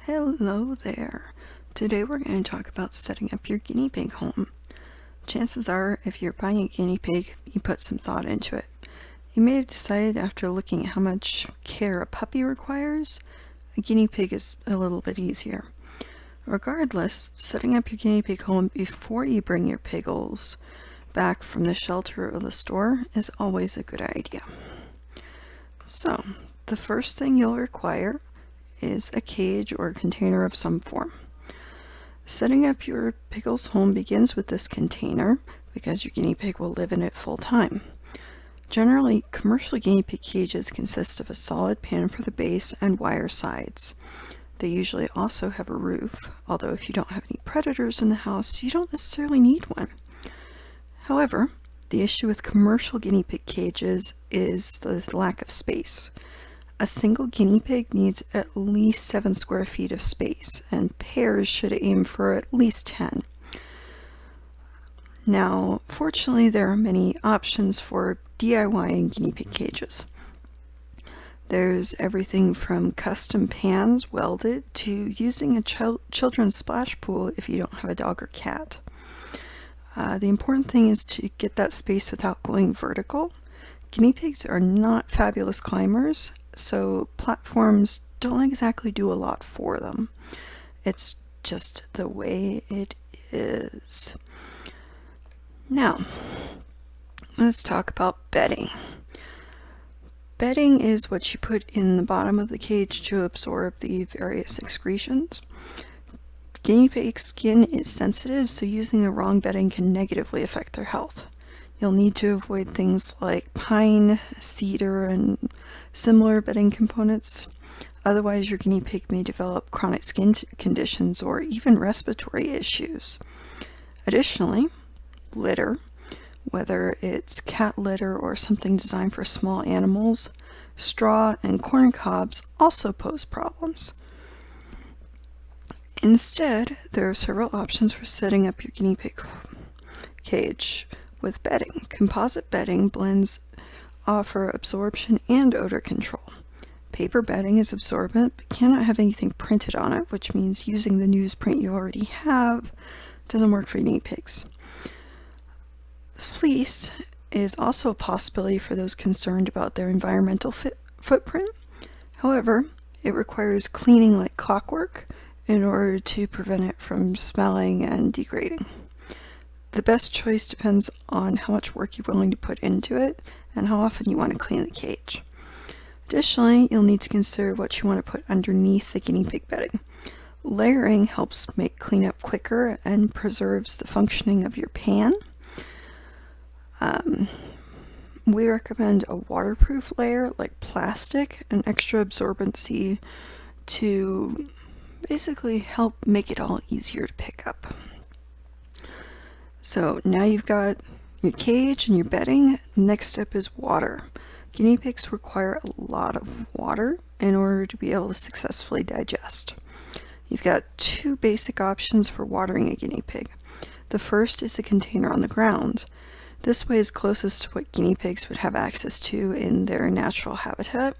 Hello there. Today we're going to talk about setting up your guinea pig home. Chances are, if you're buying a guinea pig, you put some thought into it. You may have decided after looking at how much care a puppy requires, a guinea pig is a little bit easier. Regardless, setting up your guinea pig home before you bring your piggles back from the shelter or the store is always a good idea. So, the first thing you'll require is a cage or a container of some form. Setting up your piggles home begins with this container because your guinea pig will live in it full time. Generally, commercial guinea pig cages consist of a solid pan for the base and wire sides. They usually also have a roof, although if you don't have any predators in the house, you don't necessarily need one. However, the issue with commercial guinea pig cages is the lack of space. A single guinea pig needs at least 7 square feet of space, and pairs should aim for at least 10. Now, fortunately, there are many options for DIYing guinea pig cages. There's everything from custom pans welded to using a children's splash pool if you don't have a dog or cat. The important thing is to get that space without going vertical. Guinea pigs are not fabulous climbers, so platforms don't exactly do a lot for them. It's just the way it is. Now, let's talk about bedding. Bedding is what you put in the bottom of the cage to absorb the various excretions. Guinea pig skin is sensitive, so using the wrong bedding can negatively affect their health. You'll need to avoid things like pine, cedar, and similar bedding components. Otherwise, your guinea pig may develop chronic skin conditions or even respiratory issues. Additionally, litter, whether it's cat litter or something designed for small animals, straw and corn cobs also pose problems. Instead, there are several options for setting up your guinea pig cage with bedding. Composite bedding blends offer absorption and odor control. Paper bedding is absorbent but cannot have anything printed on it, which means using the newsprint you already have doesn't work for guinea pigs. Fleece is also a possibility for those concerned about their environmental footprint. However, it requires cleaning like clockwork in order to prevent it from smelling and degrading. The best choice depends on how much work you're willing to put into it and how often you want to clean the cage. Additionally, you'll need to consider what you want to put underneath the guinea pig bedding. Layering helps make cleanup quicker and preserves the functioning of your pan. We recommend a waterproof layer like plastic and extra absorbency to basically help make it all easier to pick up. So now you've got your cage and your bedding. Next step is water. Guinea pigs require a lot of water in order to be able to successfully digest. You've got 2 basic options for watering a guinea pig. The first is a container on the ground. This way is closest to what guinea pigs would have access to in their natural habitat.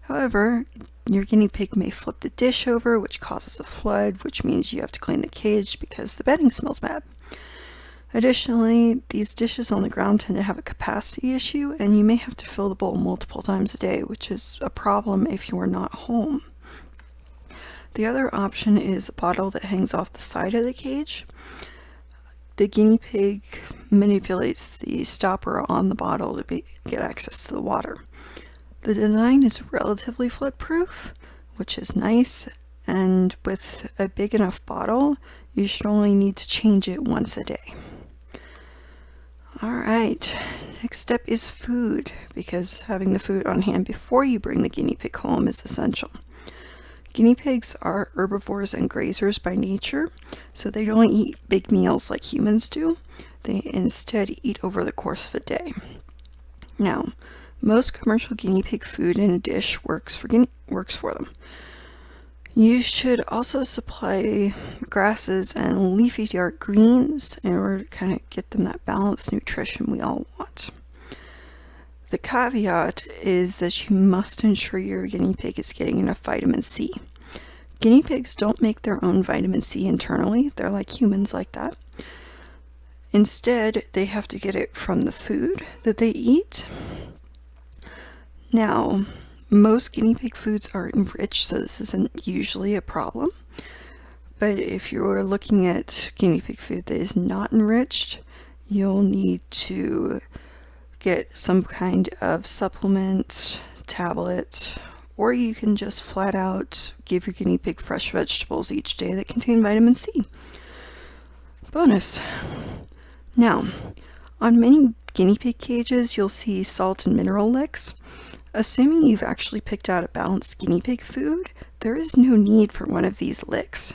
However, your guinea pig may flip the dish over, which causes a flood, which means you have to clean the cage because the bedding smells bad. Additionally, these dishes on the ground tend to have a capacity issue, and you may have to fill the bowl multiple times a day, which is a problem if you are not home. The other option is a bottle that hangs off the side of the cage. The guinea pig manipulates the stopper on the bottle to get access to the water. The design is relatively flood-proof, which is nice, and with a big enough bottle, you should only need to change it once a day. Alright, next step is food, because having the food on hand before you bring the guinea pig home is essential. Guinea pigs are herbivores and grazers by nature, so they don't eat big meals like humans do. They instead eat over the course of a day. Now, most commercial guinea pig food in a dish works for them. You should also supply grasses and leafy dark greens in order to kind of get them that balanced nutrition we all want. The caveat is that you must ensure your guinea pig is getting enough vitamin C. Guinea pigs don't make their own vitamin C internally. They're like humans like that. Instead, they have to get it from the food that they eat. Now, most guinea pig foods are enriched, so this isn't usually a problem. But if you're looking at guinea pig food that is not enriched, you'll need to get some kind of supplement, tablet, or you can just flat out give your guinea pig fresh vegetables each day that contain vitamin C. Bonus. Now, on many guinea pig cages, you'll see salt and mineral licks. Assuming you've actually picked out a balanced guinea pig food, there is no need for one of these licks.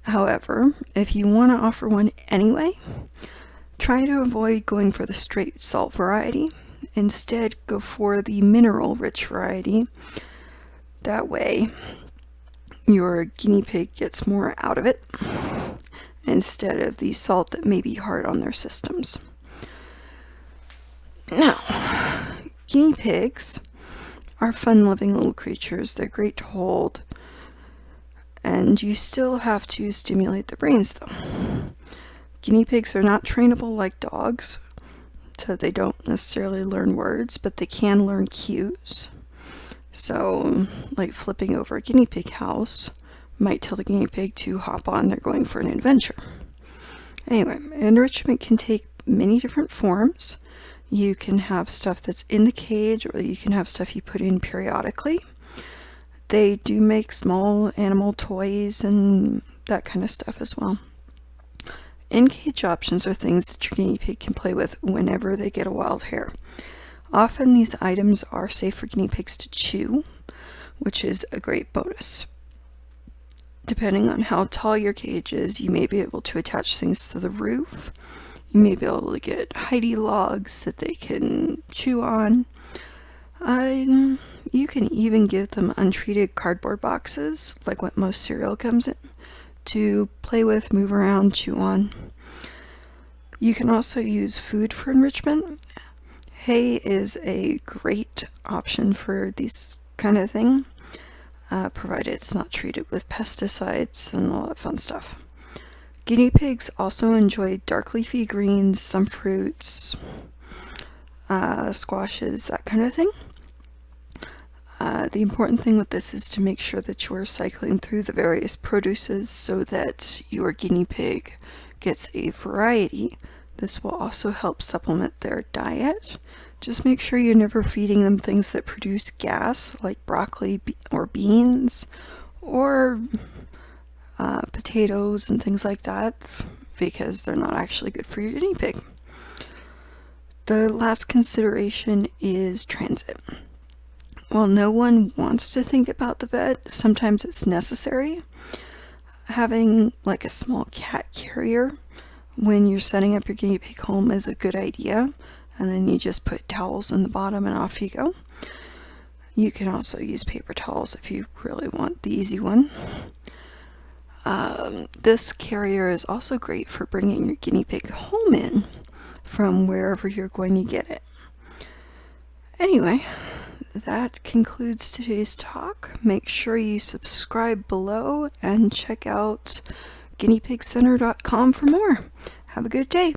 However, if you want to offer one anyway, try to avoid going for the straight salt variety. Instead, go for the mineral-rich variety. That way, your guinea pig gets more out of it, instead of the salt that may be hard on their systems. Now, guinea pigs are fun-loving little creatures. They're great to hold. And you still have to stimulate their brains, though. Guinea pigs are not trainable like dogs, so they don't necessarily learn words, but they can learn cues. So, like flipping over a guinea pig house might tell the guinea pig to hop on, they're going for an adventure. Anyway, enrichment can take many different forms. You can have stuff that's in the cage, or you can have stuff you put in periodically. They do make small animal toys and that kind of stuff as well. In-cage options are things that your guinea pig can play with whenever they get a wild hair. Often these items are safe for guinea pigs to chew, which is a great bonus. Depending on how tall your cage is, you may be able to attach things to the roof. You may be able to get Heidi logs that they can chew on. You can even give them untreated cardboard boxes, like what most cereal comes in, to play with, move around, chew on. You can also use food for enrichment. Hay is a great option for this kind of thing, provided it's not treated with pesticides and all that fun stuff. Guinea pigs also enjoy dark leafy greens, some fruits, squashes, that kind of thing. The important thing with this is to make sure that you're cycling through the various produces so that your guinea pig gets a variety. This will also help supplement their diet. Just make sure you're never feeding them things that produce gas, like broccoli or beans, or potatoes and things like that, because they're not actually good for your guinea pig. The last consideration is transit. While no one wants to think about the vet, sometimes it's necessary. Having like a small cat carrier when you're setting up your guinea pig home is a good idea, and then you just put towels in the bottom and off you go. You can also use paper towels if you really want the easy one. This carrier is also great for bringing your guinea pig home in from wherever you're going to get it. Anyway, that concludes today's talk. Make sure you subscribe below and check out guineapigcenter.com for more. Have a good day.